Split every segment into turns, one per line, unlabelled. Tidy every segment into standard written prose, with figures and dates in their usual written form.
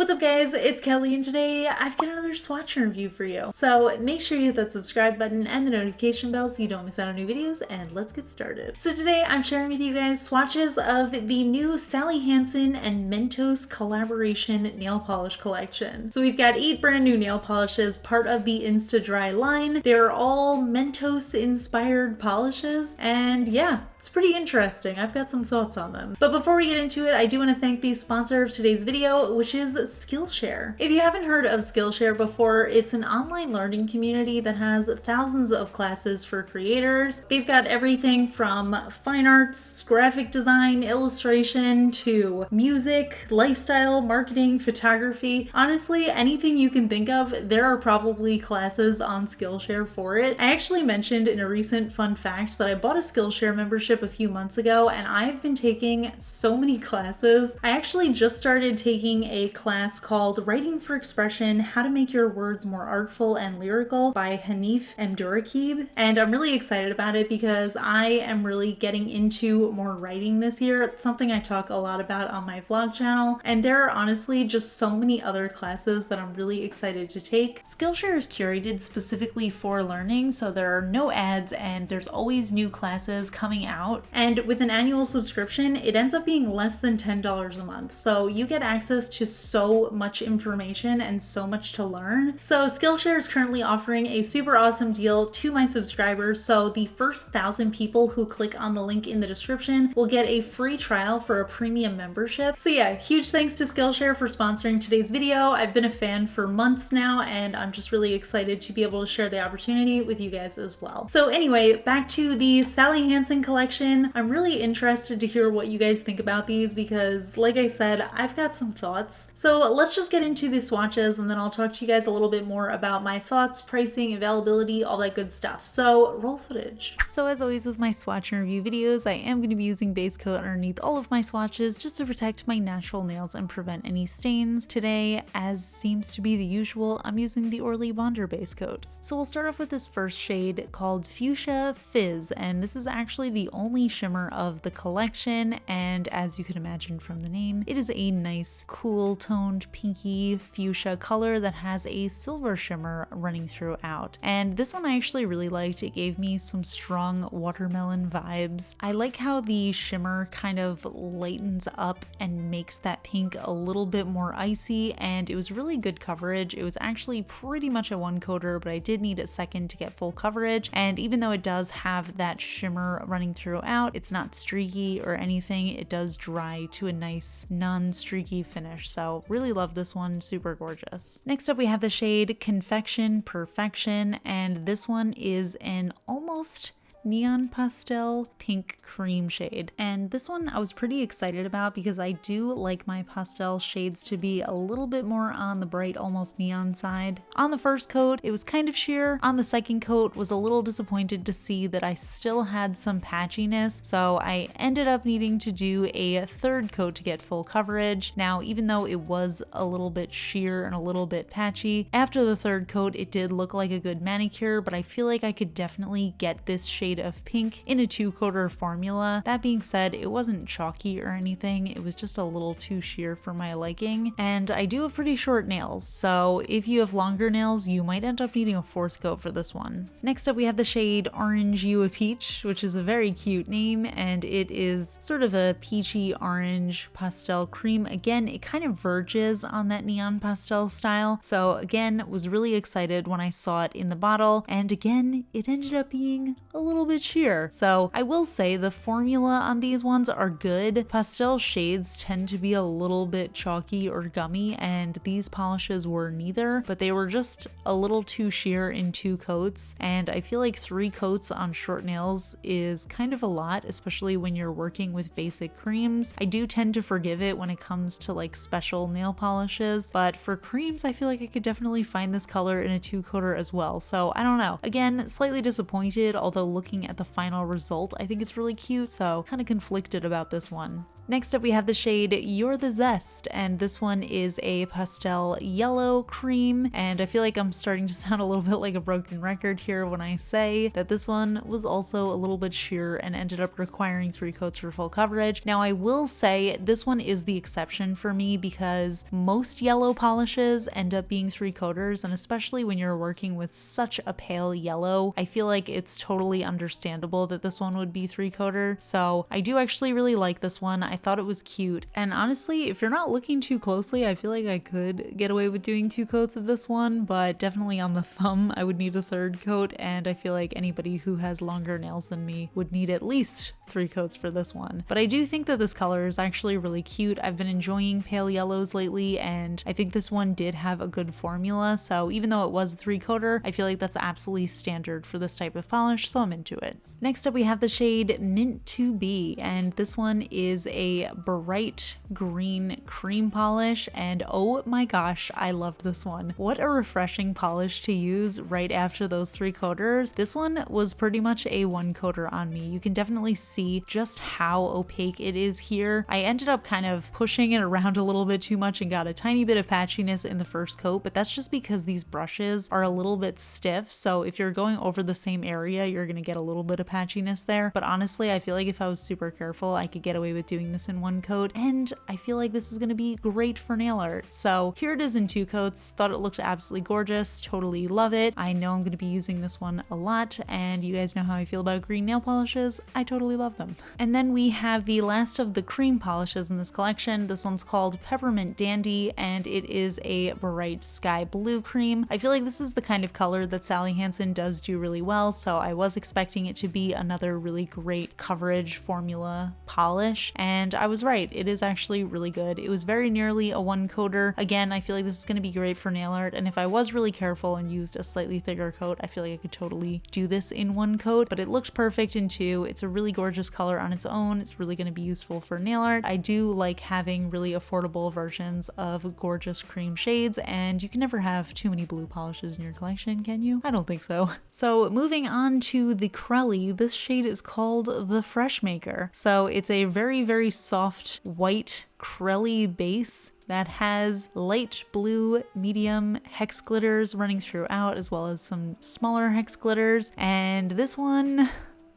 What's up guys, it's Kelly and today I've got another swatch review for you. So make sure you hit that subscribe button and the notification bell so you don't miss out on new videos, and let's get started. So today I'm sharing with you guys swatches of the new Sally Hansen and Mentos collaboration nail polish collection. So we've got 8 brand new nail polishes, part of the Insta Dry line. They're all Mentos inspired polishes, and yeah, it's pretty interesting. I've got some thoughts on them. But before we get into it, I do want to thank the sponsor of today's video, which is Skillshare. If you haven't heard of Skillshare before, it's an online learning community that has thousands of classes for creators. They've got everything from fine arts, graphic design, illustration, to music, lifestyle, marketing, photography. Honestly, anything you can think of, there are probably classes on Skillshare for it. I actually mentioned in a recent fun fact that I bought a Skillshare membership a few months ago, and I've been taking so many classes. I actually just started taking a class called Writing for Expression: How to Make Your Words More Artful and Lyrical by Hanif Mdurakib, and I'm really excited about it because I am really getting into more writing this year. It's something I talk a lot about on my vlog channel, and there are honestly just so many other classes that I'm really excited to take. Skillshare is curated specifically for learning, so there are no ads and there's always new classes coming out. And with an annual subscription, it ends up being less than $10 a month. So you get access to so much information and so much to learn. So Skillshare is currently offering a super awesome deal to my subscribers. So the first 1,000 people who click on the link in the description will get a free trial for a premium membership. So yeah, huge thanks to Skillshare for sponsoring today's video. I've been a fan for months now, and I'm just really excited to be able to share the opportunity with you guys as well. So anyway, back to the Sally Hansen collection. I'm really interested to hear what you guys think about these because, like I said, I've got some thoughts. So let's just get into the swatches and then I'll talk to you guys a little bit more about my thoughts, pricing, availability, all that good stuff. So roll footage. So as always with my swatch and review videos, I am going to be using base coat underneath all of my swatches just to protect my natural nails and prevent any stains. Today, as seems to be the usual, I'm using the Orly Bonder base coat. So we'll start off with this first shade called Fuchsia Fizz, and this is actually the only shimmer of the collection, and as you can imagine from the name, it is a nice cool toned pinky fuchsia color that has a silver shimmer running throughout. And this one I actually really liked. It gave me some strong watermelon vibes. I like how the shimmer kind of lightens up and makes that pink a little bit more icy, and it was really good coverage. It was actually pretty much a one coater, but I did need a second to get full coverage, and even though it does have that shimmer running throughout, it's not streaky or anything. It does dry to a nice non-streaky finish, so really love this one, super gorgeous. Next up we have the shade Confection Perfection, and this one is an almost neon pastel pink cream shade, and this one I was pretty excited about because I do like my pastel shades to be a little bit more on the bright, almost neon side. On the first coat it was kind of sheer. On the second coat was a little disappointed to see that I still had some patchiness, so I ended up needing to do a third coat to get full coverage. Now, even though it was a little bit sheer and a little bit patchy, after the third coat it did look like a good manicure, but I feel like I could definitely get this shade of pink in a 2-coater formula. That being said, it wasn't chalky or anything, it was just a little too sheer for my liking, and I do have pretty short nails, so if you have longer nails you might end up needing a 4th coat for this one. Next up we have the shade Orange You a Peach, which is a very cute name, and it is sort of a peachy orange pastel cream. Again, it kind of verges on that neon pastel style, so again, was really excited when I saw it in the bottle, and again, it ended up being a little bit sheer. So I will say the formula on these ones are good. Pastel shades tend to be a little bit chalky or gummy, and these polishes were neither, but they were just a little too sheer in 2 coats, and I feel like 3 coats on short nails is kind of a lot, especially when you're working with basic creams. I do tend to forgive it when it comes to like special nail polishes, but for creams I feel like I could definitely find this color in a 2-coater as well, so I don't know. Again, slightly disappointed, although looking at the final result I think it's really cute, so kind of conflicted about this one. Next up we have the shade You're the Zest, and this one is a pastel yellow cream, and I feel like I'm starting to sound a little bit like a broken record here when I say that this one was also a little bit sheer and ended up requiring 3 coats for full coverage. Now I will say this one is the exception for me because most yellow polishes end up being 3 coaters, and especially when you're working with such a pale yellow, I feel like it's totally understandable that this one would be 3 coater. So I do actually really like this one. I thought it was cute, and honestly, if you're not looking too closely, I feel like I could get away with doing 2 coats of this one, but definitely on the thumb I would need a 3rd coat, and I feel like anybody who has longer nails than me would need at least 3 coats for this one. But I do think that this color is actually really cute. I've been enjoying pale yellows lately, and I think this one did have a good formula, so even though it was a 3 coater, I feel like that's absolutely standard for this type of polish, so I'm into it. Next up we have the shade Mint to Be, and this one is a bright green cream polish, and oh my gosh, I loved this one. What a refreshing polish to use right after those 3 coaters. This one was pretty much a 1 coater on me. You can definitely see just how opaque it is here. I ended up kind of pushing it around a little bit too much and got a tiny bit of patchiness in the first coat, but that's just because these brushes are a little bit stiff, so if you're going over the same area, you're gonna get a little bit of patchiness there. But honestly, I feel like if I was super careful, I could get away with doing this in 1 coat, and I feel like this is gonna be great for nail art. So here it is in 2 coats. Thought it looked absolutely gorgeous, totally love it. I know I'm gonna be using this one a lot, and you guys know how I feel about green nail polishes. I totally love them. And then we have the last of the cream polishes in this collection. This one's called Peppermint Dandy, and it is a bright sky blue cream. I feel like this is the kind of color that Sally Hansen does do really well, so I was expecting it to be another really great coverage formula polish, and I was right. It is actually really good. It was very nearly a 1 coater. Again, I feel like this is going to be great for nail art, and if I was really careful and used a slightly thicker coat, I feel like I could totally do this in 1 coat, but it looks perfect in 2. It's a really gorgeous color on its own. It's really going to be useful for nail art. I do like having really affordable versions of gorgeous cream shades, and you can never have too many blue polishes in your collection, can you? I don't think so. So moving on to the Krelly, this shade is called the Fresh Maker. So it's a very, very soft white Krelly base that has light blue medium hex glitters running throughout, as well as some smaller hex glitters. And this one,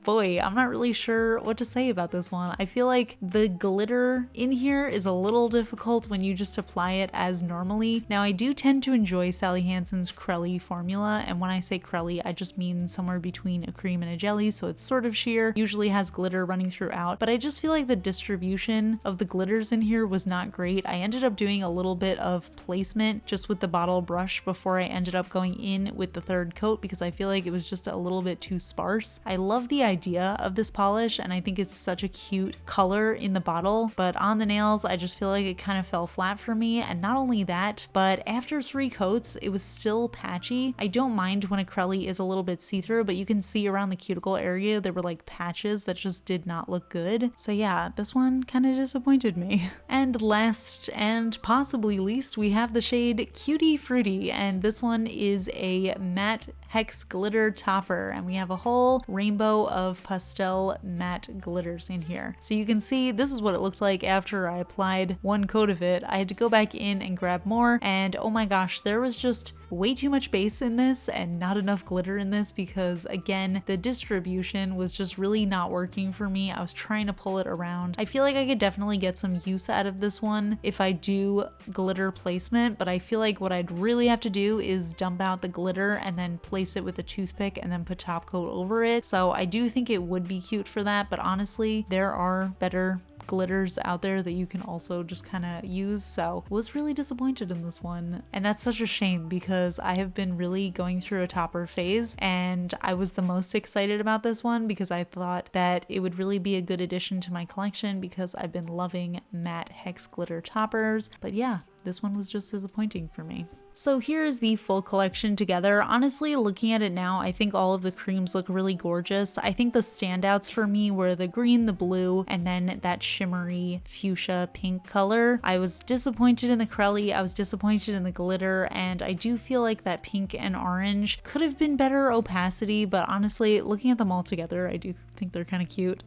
boy, I'm not really sure what to say about this one. I feel like the glitter in here is a little difficult when you just apply it as normally. Now, I do tend to enjoy Sally Hansen's Krelly formula, and when I say Krelly, I just mean somewhere between a cream and a jelly, so it's sort of sheer, usually has glitter running throughout, but I just feel like the distribution of the glitters in here was not great. I ended up doing a little bit of placement just with the bottle brush before I ended up going in with the 3rd coat because I feel like it was just a little bit too sparse. I love the idea of this polish, and I think it's such a cute color in the bottle, but on the nails I just feel like it kind of fell flat for me. And not only that, but after 3 coats it was still patchy. I don't mind when a Krelly is a little bit see-through, but you can see around the cuticle area there were like patches that just did not look good. So yeah, this one kind of disappointed me. And last and possibly least, we have the shade Cutie Fruity, and this one is a matte hex glitter topper, and we have a whole rainbow of pastel matte glitters in here. So you can see this is what it looked like after I applied 1 coat of it. I had to go back in and grab more, and oh my gosh, there was just way too much base in this and not enough glitter in this because, again, the distribution was just really not working for me. I was trying to pull it around. I feel like I could definitely get some use out of this one if I do glitter placement, but I feel like what I'd really have to do is dump out the glitter and then place it with a toothpick and then put top coat over it. So I do think it would be cute for that, but honestly, there are better glitters out there that you can also just kind of use, so was really disappointed in this one. And that's such a shame because I have been really going through a topper phase, and I was the most excited about this one because I thought that it would really be a good addition to my collection because I've been loving matte hex glitter toppers. But yeah, this one was just disappointing for me. So here is the full collection together. Honestly, looking at it now, I think all of the creams look really gorgeous. I think the standouts for me were the green, the blue, and then that shimmery fuchsia pink color. I was disappointed in the Kelly, I was disappointed in the glitter, and I do feel like that pink and orange could have been better opacity, but honestly, looking at them all together, I do think they're kind of cute.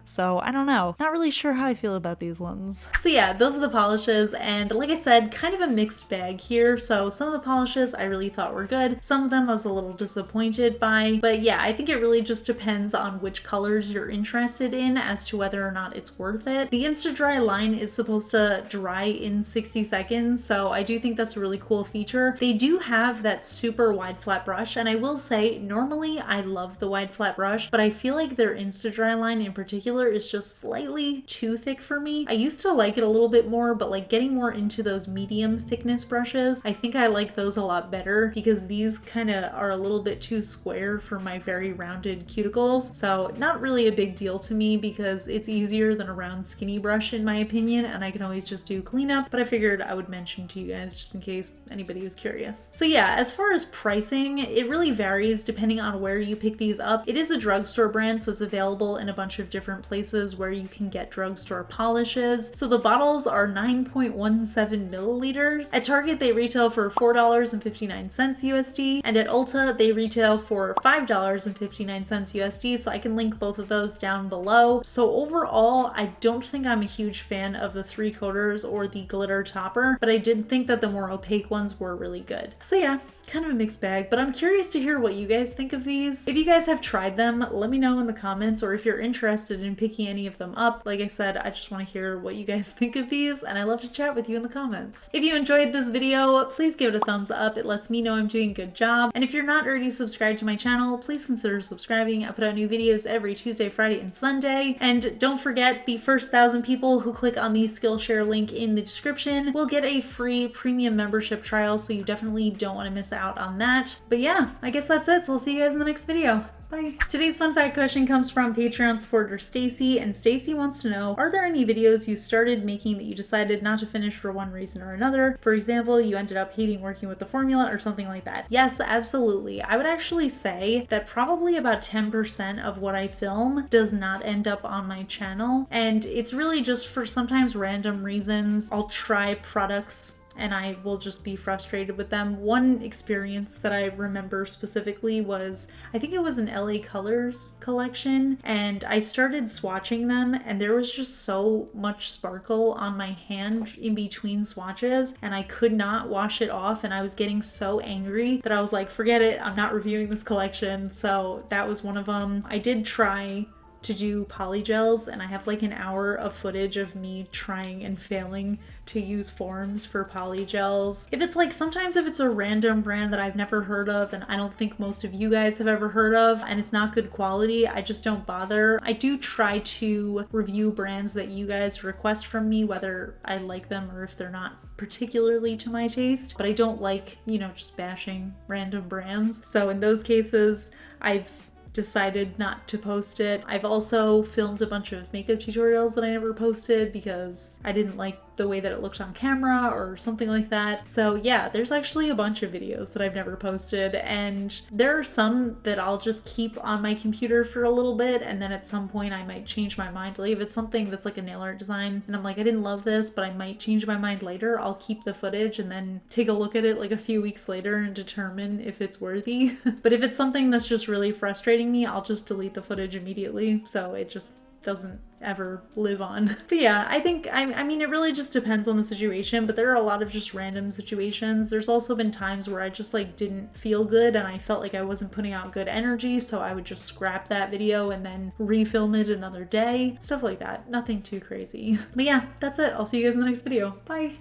So I don't know. Not really sure how I feel about these ones. So yeah, those are the polishes, and like I said, kind of a mixed bag here. So some of the polishes I really thought were good. Some of them I was a little disappointed by, but yeah, I think it really just depends on which colors you're interested in as to whether or not it's worth it. The Insta Dry line is supposed to dry in 60 seconds, so I do think that's a really cool feature. They do have that super wide flat brush, and I will say normally I love the wide flat brush, but I feel like their Insta Dry line in particular is just slightly too thick for me. I used to like it a little bit more, but like getting more into those medium thickness brushes, I think I like those a lot better because these kind of are a little bit too square for my very rounded cuticles. So not really a big deal to me because it's easier than a round skinny brush in my opinion, and I can always just do cleanup, but I figured I would mention to you guys just in case anybody was curious. So yeah, as far as pricing, it really varies depending on where you pick these up. It is a drugstore brand, so it's available in a bunch of different places where you can get drugstore polishes. So the bottles are 9.17 milliliters. At Target, they retail for $4.59 USD, and at Ulta, they retail for $5.59 USD, so I can link both of those down below. So overall, I don't think I'm a huge fan of the 3-coaters or the glitter topper, but I did think that the more opaque ones were really good. So yeah, kind of a mixed bag, but I'm curious to hear what you guys think of these. If you guys have tried them, let me know in the comments, or if you're interested in picking any of them up. Like I said, I just want to hear what you guys think of these, and I love to chat with you in the comments. If you enjoyed this video, please give it a thumbs up. It lets me know I'm doing a good job. And if you're not already subscribed to my channel, please consider subscribing. I put out new videos every Tuesday, Friday, and Sunday. And don't forget, the first 1,000 people who click on the Skillshare link in the description will get a free premium membership trial, so you definitely don't want to miss out on that. But yeah, I guess that's it, so I'll see you guys in the next video. Bye. Today's fun fact question comes from Patreon supporter Stacy, and Stacy wants to know, are there any videos you started making that you decided not to finish for one reason or another? For example, you ended up hating working with the formula or something like that. Yes, absolutely. I would actually say that probably about 10% of what I film does not end up on my channel, and it's really just for sometimes random reasons. I'll try products and I will just be frustrated with them. One experience that I remember specifically was, I think it was an LA Colors collection, and I started swatching them and there was just so much sparkle on my hand in between swatches and I could not wash it off, and I was getting so angry that I was like, forget it, I'm not reviewing this collection. So that was one of them. I did try to do polygels, and I have like an hour of footage of me trying and failing to use forms for polygels. If it's like, sometimes if it's a random brand that I've never heard of and I don't think most of you guys have ever heard of and it's not good quality, I just don't bother. I do try to review brands that you guys request from me, whether I like them or if they're not particularly to my taste, but I don't like, you know, just bashing random brands. So in those cases, I've decided not to post it. I've also filmed a bunch of makeup tutorials that I never posted because I didn't like the way that it looked on camera or something like that. So yeah, there's actually a bunch of videos that I've never posted, and there are some that I'll just keep on my computer for a little bit, and then at some point I might change my mind. Like if it's something that's like a nail art design and I'm like, I didn't love this, but I might change my mind later, I'll keep the footage and then take a look at it like a few weeks later and determine if it's worthy. But if it's something that's just really frustrating me, I'll just delete the footage immediately, so it just doesn't ever live on. But yeah, I think, I mean, it really just depends on the situation, but there are a lot of just random situations. There's also been times where I just like didn't feel good and I felt like I wasn't putting out good energy, so I would just scrap that video and then refilm it another day. Stuff like that. Nothing too crazy. But yeah, that's it. I'll see you guys in the next video. Bye!